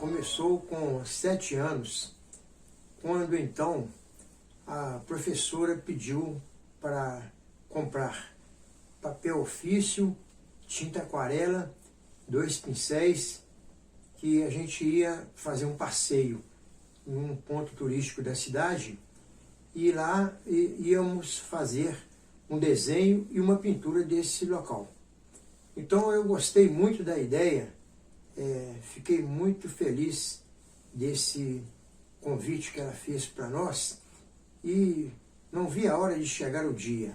começou com 7 anos, quando então a professora pediu para comprar papel ofício, tinta aquarela, 2 pincéis, que a gente ia fazer um passeio em um ponto turístico da cidade, e lá íamos fazer um desenho e uma pintura desse local. Então eu gostei muito da ideia, fiquei muito feliz desse convite que ela fez para nós e não vi a hora de chegar o dia.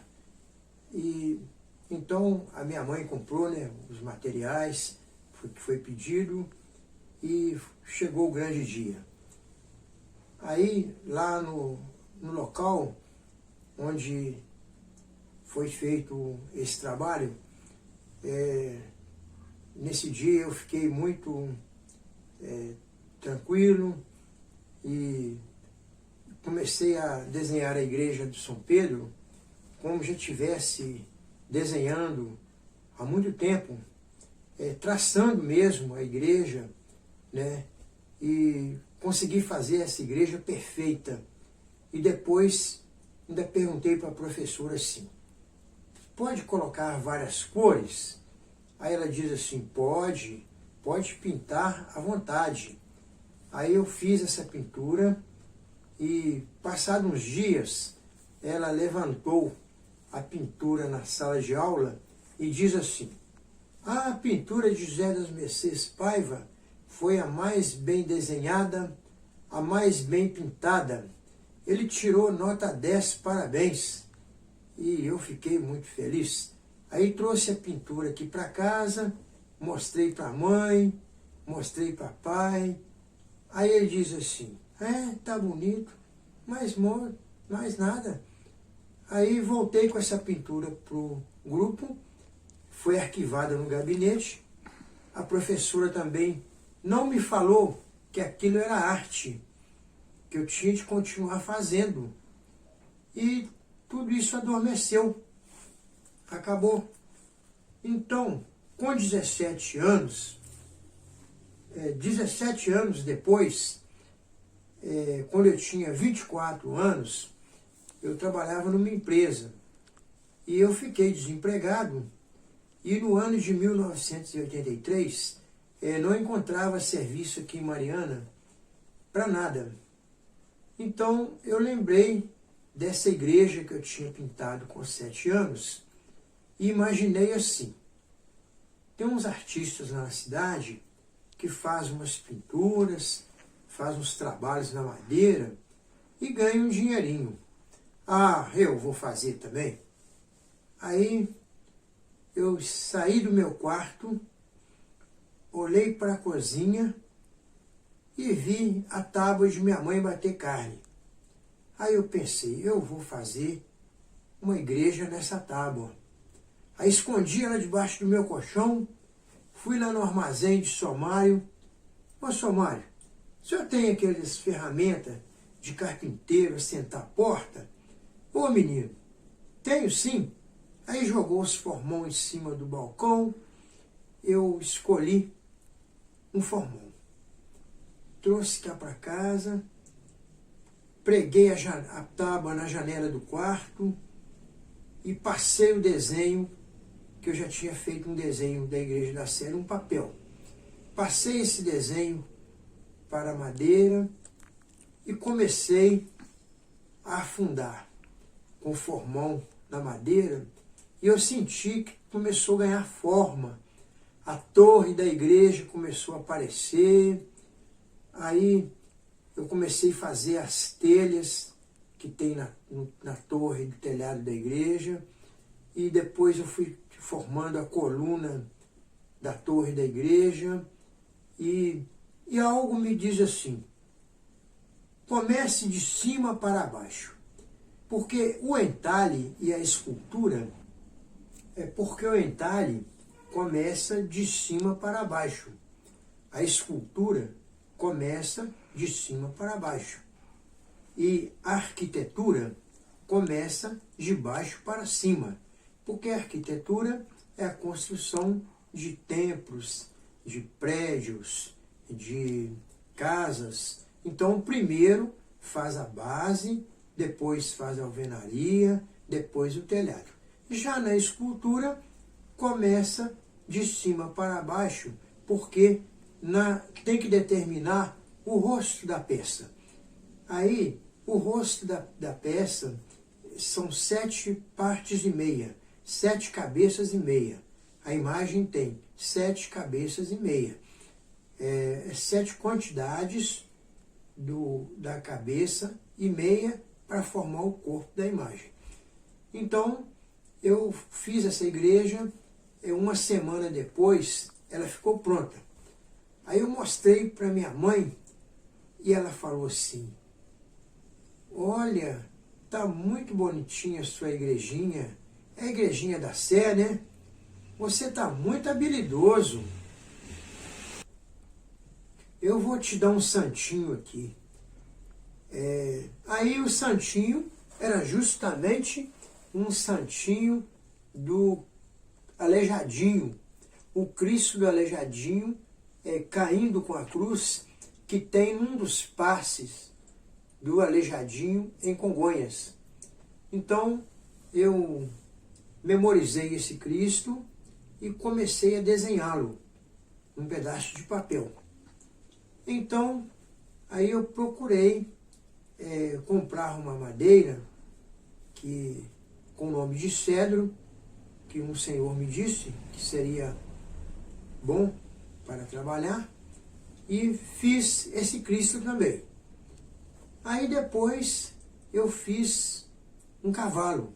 E então a minha mãe comprou, né, os materiais que foi pedido e chegou o grande dia. Aí lá no local onde foi feito esse trabalho, nesse dia eu fiquei muito tranquilo e comecei a desenhar a igreja de São Pedro como já tivesse desenhando há muito tempo, traçando mesmo a igreja, né? E consegui fazer essa igreja perfeita. E depois ainda perguntei para a professora assim, pode colocar várias cores? Aí ela diz assim, pode pintar à vontade. Aí eu fiz essa pintura e, passados uns dias, ela levantou a pintura na sala de aula e diz assim, a pintura de José das Mercês Paiva foi a mais bem desenhada, a mais bem pintada. Ele tirou nota 10, parabéns. E eu fiquei muito feliz. Aí trouxe a pintura aqui para casa, mostrei para a mãe, mostrei para o pai. Aí ele diz assim, tá bonito, mas mais nada. Aí voltei com essa pintura para o grupo, foi arquivada no gabinete. A professora também não me falou que aquilo era arte, que eu tinha de continuar fazendo. E tudo isso adormeceu, acabou. Então, com 17 anos, 17 anos depois, quando eu tinha 24 anos, eu trabalhava numa empresa e eu fiquei desempregado e no ano de 1983 não encontrava serviço aqui em Mariana para nada. Então eu lembrei dessa igreja que eu tinha pintado com 7 anos e imaginei assim, tem uns artistas na cidade que fazem umas pinturas, fazem uns trabalhos na madeira e ganham um dinheirinho. Ah, eu vou fazer também. Aí eu saí do meu quarto, olhei para a cozinha e vi a tábua de minha mãe bater carne. Aí eu pensei, eu vou fazer uma igreja nessa tábua. Aí escondi ela debaixo do meu colchão, fui lá no armazém de Somário. Ô Somário, o senhor tem aquelas ferramentas de carpinteiro, assentar a porta? Ô menino, tenho sim. Aí jogou os formões em cima do balcão, eu escolhi um formão. Trouxe cá para casa, preguei a tábua na janela do quarto e passei o desenho, que eu já tinha feito um desenho da Igreja da Sé, um papel. Passei esse desenho para a madeira e comecei a afundar com o formão na madeira e eu senti que começou a ganhar forma. A torre da igreja começou a aparecer, aí eu comecei a fazer as telhas que tem na torre do telhado da igreja e depois eu fui formando a coluna da torre da igreja e algo me diz assim, comece de cima para baixo, porque o entalhe e a escultura, porque o entalhe começa de cima para baixo, a escultura começa de cima para baixo e a arquitetura começa de baixo para cima, porque a arquitetura é a construção de templos, de prédios, de casas. Então, primeiro faz a base, depois faz a alvenaria, depois o telhado. Já na escultura, começa de cima para baixo, porque tem que determinar o rosto da peça. Aí, o rosto da peça são 7 partes e meia, 7 cabeças e meia. A imagem tem 7 cabeças e meia. 7 quantidades da cabeça e meia para formar o corpo da imagem. Então, eu fiz essa igreja, uma semana depois, ela ficou pronta. Aí eu mostrei para minha mãe e ela falou assim: olha, tá muito bonitinha a sua igrejinha, é a igrejinha da Sé, né? Você tá muito habilidoso. Eu vou te dar um santinho aqui. Aí o santinho era justamente um santinho do Aleijadinho, o Cristo do Aleijadinho caindo com a cruz, que tem um dos passes do Aleijadinho em Congonhas. Então eu memorizei esse Cristo e comecei a desenhá-lo num pedaço de papel. Então aí eu procurei comprar uma madeira com o nome de cedro, que um senhor me disse que seria bom para trabalhar, e fiz esse Cristo também. Aí depois eu fiz um cavalo,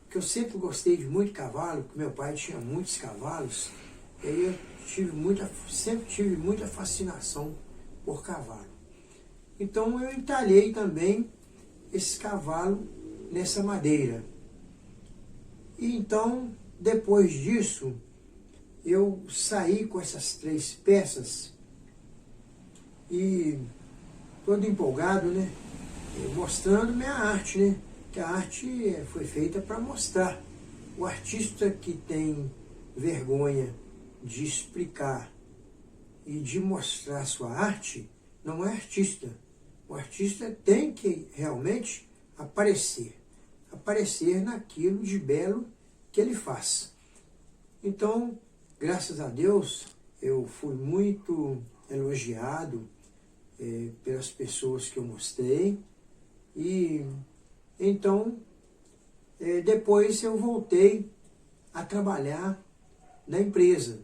que eu sempre gostei de muito cavalo, porque meu pai tinha muitos cavalos, e aí eu sempre tive muita fascinação por cavalo. Então eu entalhei também esse cavalo nessa madeira. E então, depois disso, eu saí com essas 3 peças e todo empolgado, né? Mostrando minha arte, né? Que a arte foi feita para mostrar. O artista que tem vergonha de explicar e de mostrar sua arte não é artista. O artista tem que realmente aparecer naquilo de belo que ele faz. Então, graças a Deus, eu fui muito elogiado pelas pessoas que eu mostrei, e então depois eu voltei a trabalhar na empresa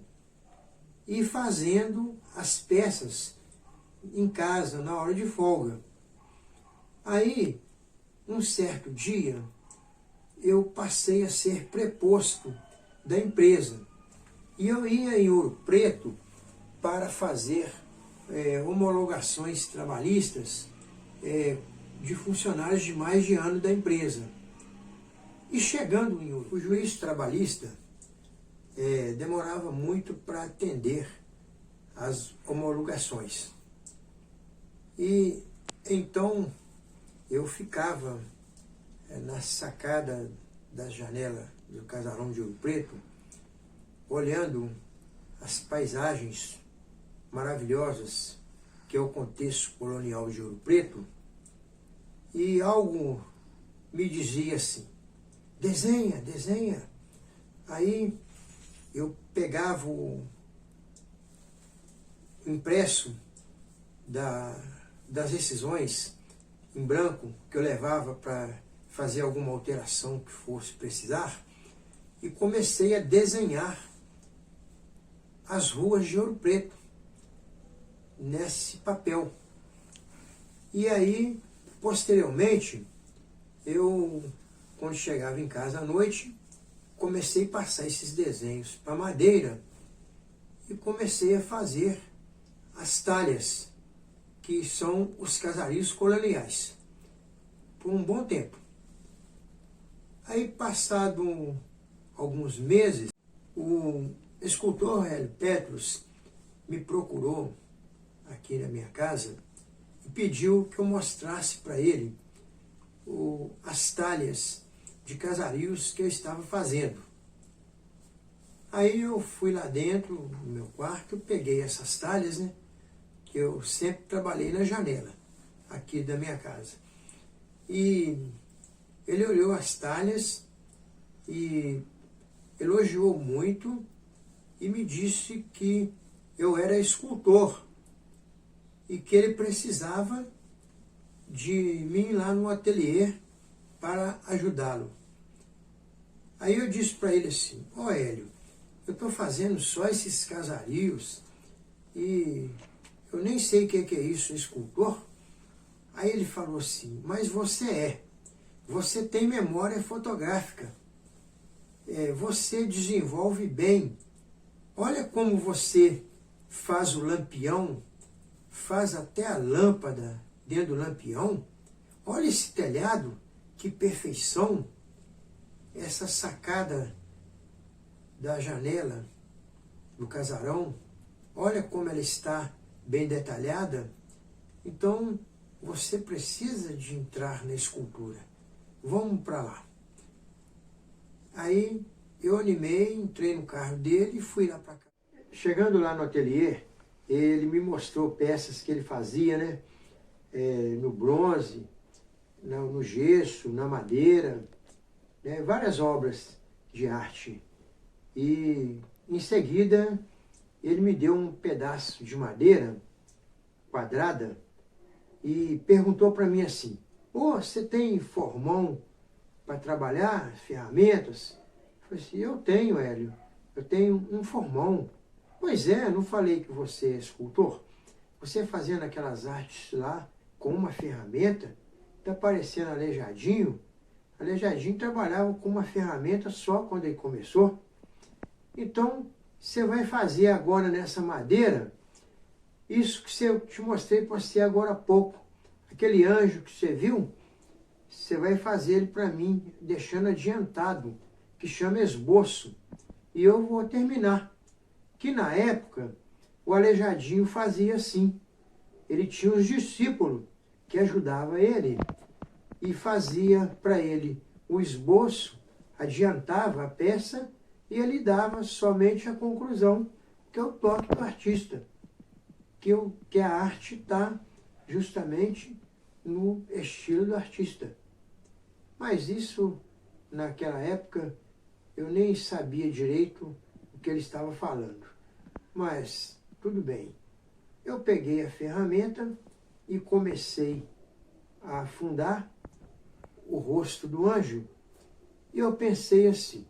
e fazendo as peças em casa, na hora de folga. Aí, um certo dia, eu passei a ser preposto da empresa. E eu ia em Ouro Preto para fazer homologações trabalhistas de funcionários de mais de ano da empresa. E chegando em Ouro, o juiz trabalhista demorava muito para atender as homologações. E então eu ficava na sacada da janela do casarão de Ouro Preto, olhando as paisagens maravilhosas que é o contexto colonial de Ouro Preto, e algo me dizia assim: desenha, desenha. Aí eu pegava o impresso das decisões em branco, que eu levava para fazer alguma alteração que fosse precisar, e comecei a desenhar as ruas de Ouro Preto nesse papel. E aí, posteriormente, eu, quando chegava em casa à noite, comecei a passar esses desenhos para madeira e comecei a fazer as talhas, que são os casarios coloniais, por um bom tempo. Aí, passado alguns meses, o escultor Hélio Petros me procurou aqui na minha casa e pediu que eu mostrasse para ele as talhas de casarios que eu estava fazendo. Aí eu fui lá dentro, no meu quarto, peguei essas talhas, né, Eu sempre trabalhei na janela aqui da minha casa. E ele olhou as talhas e elogiou muito e me disse que eu era escultor e que ele precisava de mim lá no ateliê para ajudá-lo. Aí eu disse para ele assim: ó Hélio, eu estou fazendo só esses casarios e eu nem sei o que é isso, escultor. Aí ele falou assim: mas você tem memória fotográfica, você desenvolve bem. Olha como você faz o lampião, faz até a lâmpada dentro do lampião. Olha esse telhado, que perfeição. Essa sacada da janela do casarão, olha como ela está bem detalhada. Então, você precisa de entrar na escultura. Vamos para lá. Aí, eu animei, entrei no carro dele e fui lá para cá. Chegando lá no ateliê, ele me mostrou peças que ele fazia, né? No bronze, no gesso, na madeira, né? Várias obras de arte. E, em seguida, ele me deu um pedaço de madeira quadrada e perguntou para mim assim: você tem formão para trabalhar, ferramentas? Eu falei assim: eu tenho, Hélio, eu tenho um formão. Pois é, não falei que você é escultor? Você fazendo aquelas artes lá com uma ferramenta, está parecendo Aleijadinho. Aleijadinho trabalhava com uma ferramenta só quando ele começou. Então, você vai fazer agora nessa madeira isso que eu te mostrei para você agora há pouco. Aquele anjo que você viu, você vai fazer ele para mim, deixando adiantado, que chama esboço. E eu vou terminar. Que na época, o Aleijadinho fazia assim. Ele tinha uns discípulos que ajudavam ele e fazia para ele o esboço, adiantava a peça e ele dava somente a conclusão, que é o toque do artista, que a arte está justamente no estilo do artista. Mas isso, naquela época, eu nem sabia direito o que ele estava falando. Mas, tudo bem. Eu peguei a ferramenta e comecei a afundar o rosto do anjo. E eu pensei assim: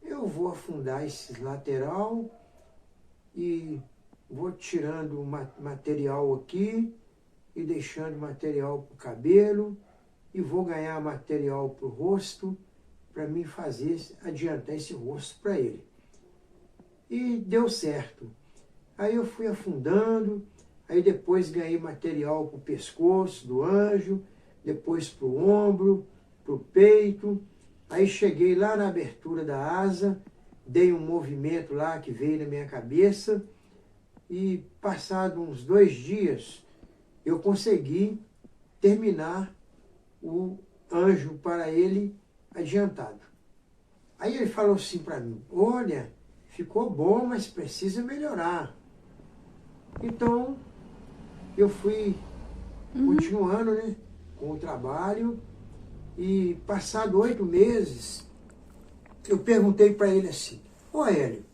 eu vou afundar esse lateral e vou tirando material aqui e deixando material para o cabelo e vou ganhar material para o rosto para mim adiantar esse rosto para ele. E deu certo. Aí eu fui afundando, aí depois ganhei material para o pescoço do anjo, depois para o ombro, para o peito. Aí cheguei lá na abertura da asa, dei um movimento lá que veio na minha cabeça e passado uns 2 dias eu consegui terminar o anjo para ele adiantado. Aí ele falou assim para mim: olha, ficou bom, mas precisa melhorar. Então, eu fui continuando, né, com o trabalho e passado 8 meses, eu perguntei para ele assim: Hélio,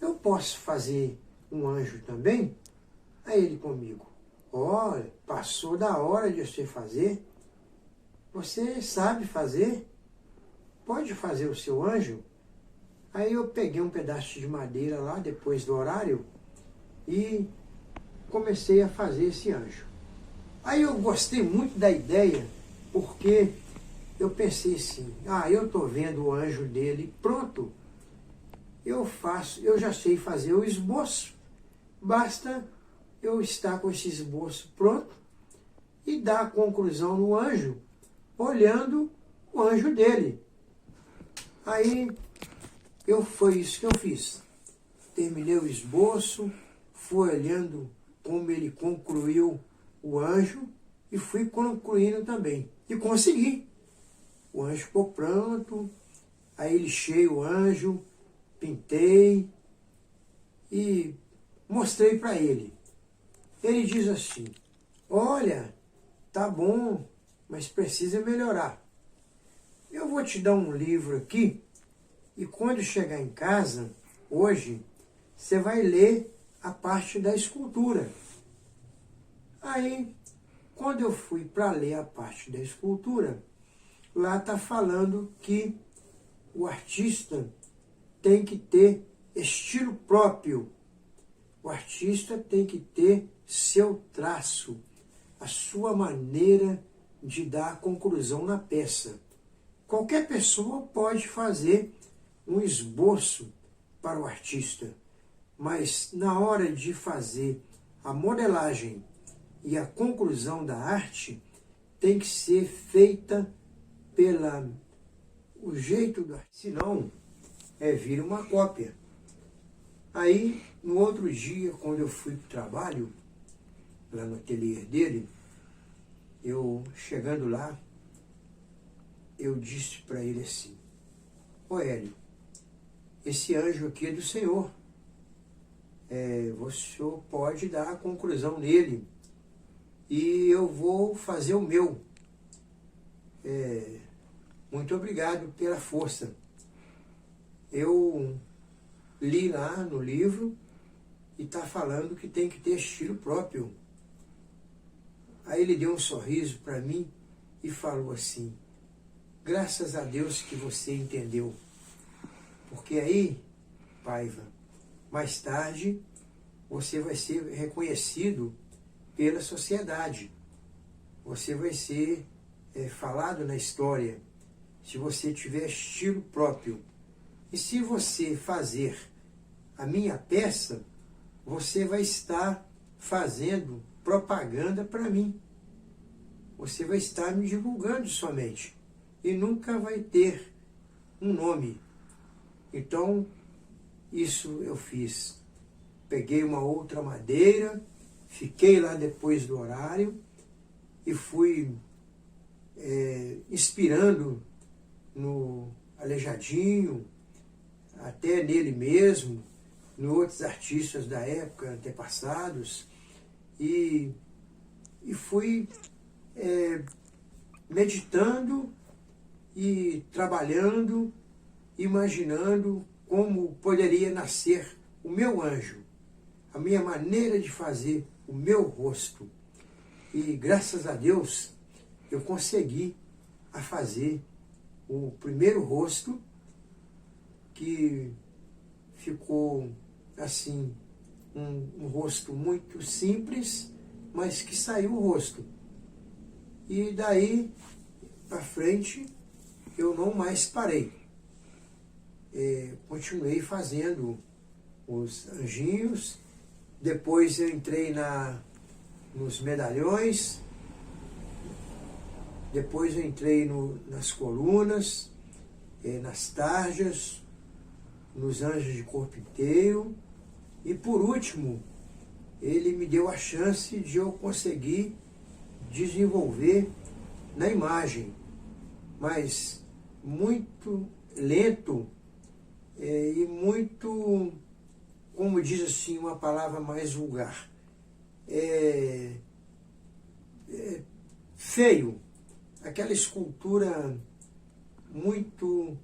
eu posso fazer um anjo também? Aí ele comigo: olha, passou da hora de você fazer. Você sabe fazer? Pode fazer o seu anjo? Aí eu peguei um pedaço de madeira lá, depois do horário, e comecei a fazer esse anjo. Aí eu gostei muito da ideia, porque eu pensei assim: eu estou vendo o anjo dele pronto, eu já sei fazer o esboço, basta eu estar com esse esboço pronto e dar a conclusão no anjo, olhando o anjo dele. Aí foi isso que eu fiz. Terminei o esboço, fui olhando como ele concluiu o anjo e fui concluindo também. E consegui. O anjo ficou pronto, aí lixei o anjo, pintei e mostrei para ele. Ele diz assim: olha, tá bom, mas precisa melhorar. Eu vou te dar um livro aqui, e quando chegar em casa, hoje, você vai ler a parte da escultura. Aí, quando eu fui para ler a parte da escultura, lá está falando que o artista tem que ter estilo próprio. O artista tem que ter seu traço, a sua maneira de dar conclusão na peça. Qualquer pessoa pode fazer um esboço para o artista, mas na hora de fazer a modelagem e a conclusão da arte, tem que ser feita o jeito do artista, senão vira uma cópia. Aí, no outro dia, quando eu fui para o trabalho, lá no ateliê dele, eu, chegando lá, eu disse para ele assim: ô Hélio, esse anjo aqui é do Senhor. O senhor pode dar a conclusão nele e eu vou fazer o meu. Muito obrigado pela força. Eu li lá no livro e está falando que tem que ter estilo próprio. Aí ele deu um sorriso para mim e falou assim: graças a Deus que você entendeu. Porque aí, Paiva, mais tarde você vai ser reconhecido pela sociedade. Você vai ser falado na história se você tiver estilo próprio. E se você fazer a minha peça, você vai estar fazendo propaganda para mim. Você vai estar me divulgando somente. E nunca vai ter um nome. Então, isso eu fiz. Peguei uma outra madeira, fiquei lá depois do horário e fui inspirando no Aleijadinho, até nele mesmo, em outros artistas da época, antepassados, e fui meditando e trabalhando, imaginando como poderia nascer o meu anjo, a minha maneira de fazer o meu rosto. E graças a Deus eu consegui a fazer o primeiro rosto, que ficou assim, um rosto muito simples, mas que saiu o rosto. E daí para frente eu não mais parei. Continuei fazendo os anjinhos, depois eu entrei nos medalhões, depois eu entrei nas colunas, nas tarjas, nos anjos de corpo inteiro, e por último, ele me deu a chance de eu conseguir desenvolver na imagem, mas muito lento e muito, como diz assim, uma palavra mais vulgar, feio, aquela escultura muito,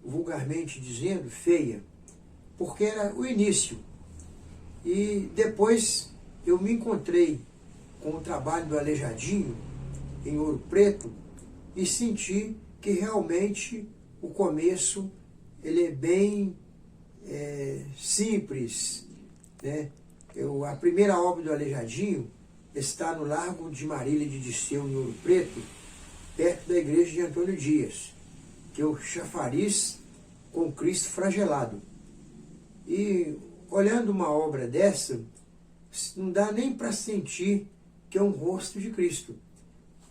vulgarmente dizendo, feia, porque era o início. E depois eu me encontrei com o trabalho do Aleijadinho, em Ouro Preto, e senti que realmente o começo ele é bem simples, né? A primeira obra do Aleijadinho está no Largo de Marília de Disseu, em Ouro Preto, perto da igreja de Antônio Dias, que é o chafariz com Cristo flagelado. E olhando uma obra dessa, não dá nem para sentir que é um rosto de Cristo,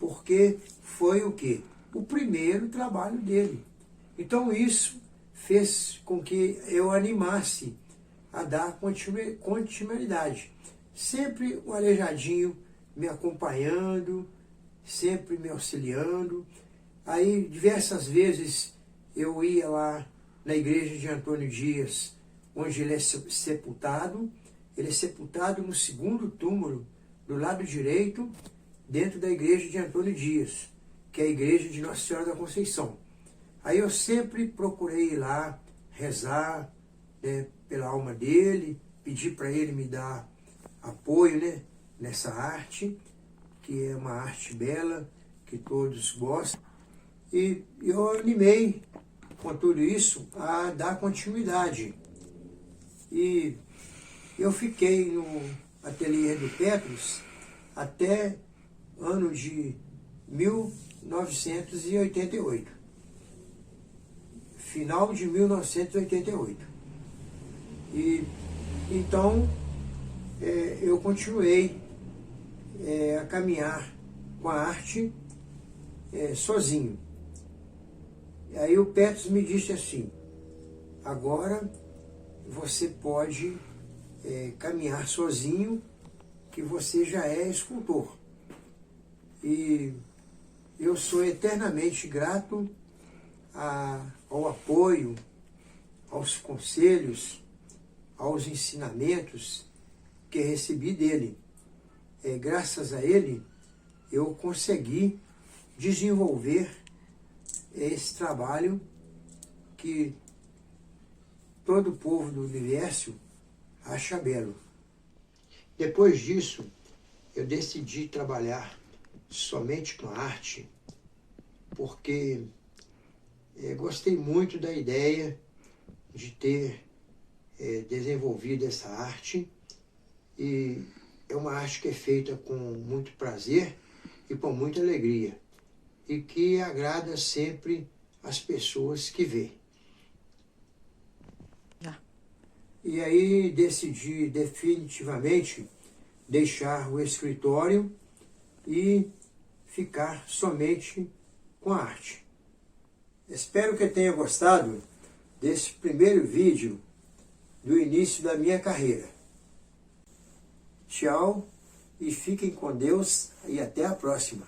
porque foi o quê? O primeiro trabalho dele. Então isso fez com que eu animasse a dar continuidade. Sempre o Aleijadinho me acompanhando, sempre me auxiliando. Aí diversas vezes eu ia lá na igreja de Antônio Dias, onde ele é sepultado. Ele é sepultado no segundo túmulo do lado direito, dentro da igreja de Antônio Dias, que é a igreja de Nossa Senhora da Conceição. Aí eu sempre procurei ir lá, rezar, né, pela alma dele, pedir para ele me dar apoio, né, nessa arte, que é uma arte bela, que todos gostam. E eu animei, com tudo isso, a dar continuidade. E eu fiquei no ateliê do Petros até ano de 1988. Final de 1988. E então eu continuei a caminhar com a arte sozinho. E aí o Petros me disse assim: agora você pode caminhar sozinho, que você já é escultor. E eu sou eternamente grato ao apoio, aos conselhos, aos ensinamentos que recebi dele. Graças a ele, eu consegui desenvolver esse trabalho que todo o povo do universo acha belo. Depois disso, eu decidi trabalhar somente com a arte, porque gostei muito da ideia de ter desenvolvido essa arte, e é uma arte que é feita com muito prazer e com muita alegria, e que agrada sempre as pessoas que vê. E aí decidi definitivamente deixar o escritório e ficar somente com a arte. Espero que tenha gostado desse primeiro vídeo do início da minha carreira. Tchau e fiquem com Deus e até a próxima.